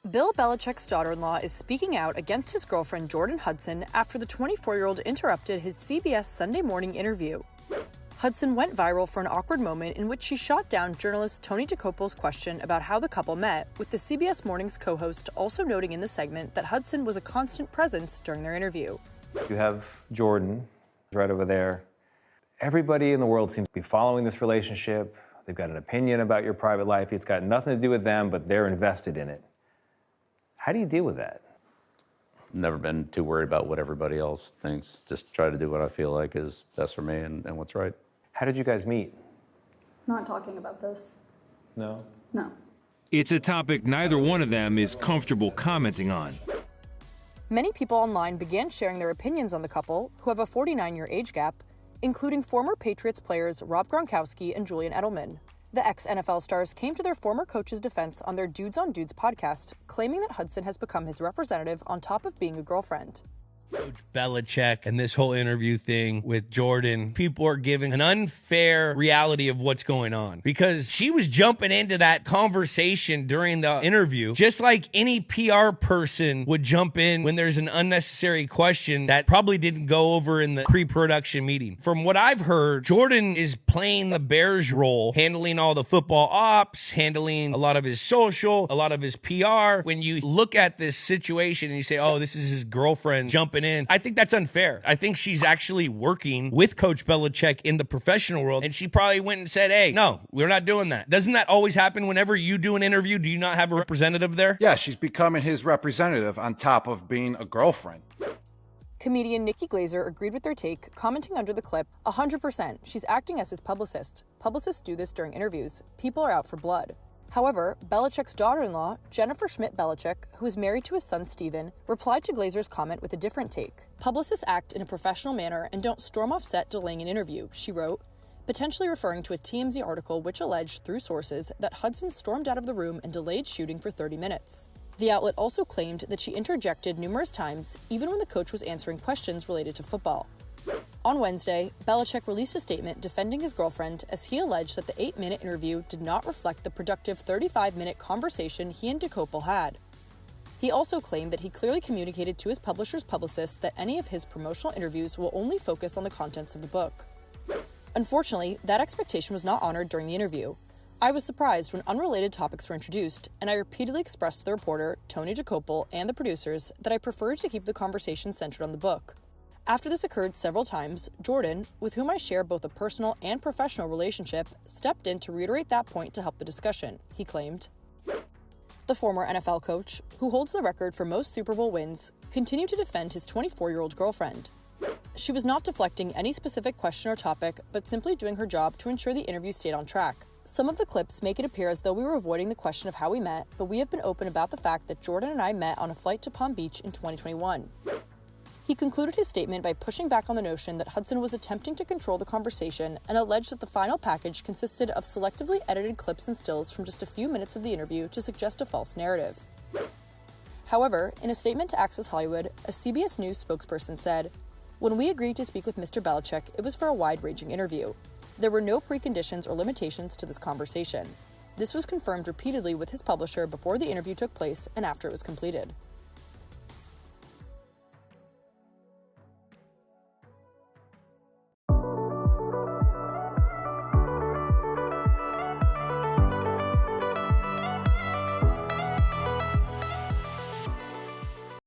Bill Belichick's daughter-in-law is speaking out against his girlfriend Jordon Hudson after the 24-year-old interrupted his CBS Sunday Morning interview. Hudson went viral for an awkward moment in which she shot down journalist Tony Dokoupil's question about how the couple met, with the CBS Mornings co-host also noting in the segment that Hudson was a constant presence during their interview. You have Jordan right over there. Everybody in the world seems to be following this relationship. They've got an opinion about your private life. It's got nothing to do with them, but they're invested in it. How do you deal with that? Never been too worried about what everybody else thinks. Just try to do what I feel like is best for me and what's right. How did you guys meet? Not talking about this. No? No. It's a topic neither one of them is comfortable commenting on. Many people online began sharing their opinions on the couple, who have a 49-year age gap, including former Patriots players Rob Gronkowski and Julian Edelman. The ex-NFL stars came to their former coach's defense on their Dudes on Dudes podcast, claiming that Hudson has become his representative on top of being a girlfriend. Coach Belichick and this whole interview thing with Jordan, people are giving an unfair reality of what's going on because she was jumping into that conversation during the interview just like any PR person would jump in when there's an unnecessary question that probably didn't go over in the pre-production meeting. From what I've heard, Jordan is playing the Bears role, handling all the football ops, handling a lot of his social, a lot of his PR. When you look at this situation and you say, oh, this is his girlfriend jumping in, I think that's unfair. I think she's actually working with Coach Belichick in the professional world, and she probably went and said, hey, no, we're not doing that. Doesn't that always happen whenever you do an interview? Do you not have a representative there? Yeah, she's becoming his representative on top of being a girlfriend. Comedian Nikki Glaser agreed with their take, commenting under the clip, 100%, she's acting as his publicist. Publicists do this during interviews. People are out for blood. However, Belichick's daughter-in-law, Jennifer Schmitt Belichick, who is married to his son Steven, replied to Glaser's comment with a different take. Publicists act in a professional manner and don't storm off set delaying an interview, she wrote, potentially referring to a TMZ article which alleged, through sources, that Hudson stormed out of the room and delayed shooting for 30 minutes. The outlet also claimed that she interjected numerous times, even when the coach was answering questions related to football. On Wednesday, Belichick released a statement defending his girlfriend as he alleged that the 8-minute interview did not reflect the productive 35-minute conversation he and Dokoupil had. He also claimed that he clearly communicated to his publisher's publicist that any of his promotional interviews will only focus on the contents of the book. Unfortunately, that expectation was not honored during the interview. I was surprised when unrelated topics were introduced, and I repeatedly expressed to the reporter, Tony Dokoupil, and the producers that I preferred to keep the conversation centered on the book. After this occurred several times, Jordan, with whom I share both a personal and professional relationship, stepped in to reiterate that point to help the discussion, he claimed. The former NFL coach, who holds the record for most Super Bowl wins, continued to defend his 24-year-old girlfriend. She was not deflecting any specific question or topic, but simply doing her job to ensure the interview stayed on track. Some of the clips make it appear as though we were avoiding the question of how we met, but we have been open about the fact that Jordan and I met on a flight to Palm Beach in 2021. He concluded his statement by pushing back on the notion that Hudson was attempting to control the conversation and alleged that the final package consisted of selectively edited clips and stills from just a few minutes of the interview to suggest a false narrative. However, in a statement to Access Hollywood, a CBS News spokesperson said, "When we agreed to speak with Mr. Belichick, it was for a wide-ranging interview. There were no preconditions or limitations to this conversation. This was confirmed repeatedly with his publisher before the interview took place and after it was completed."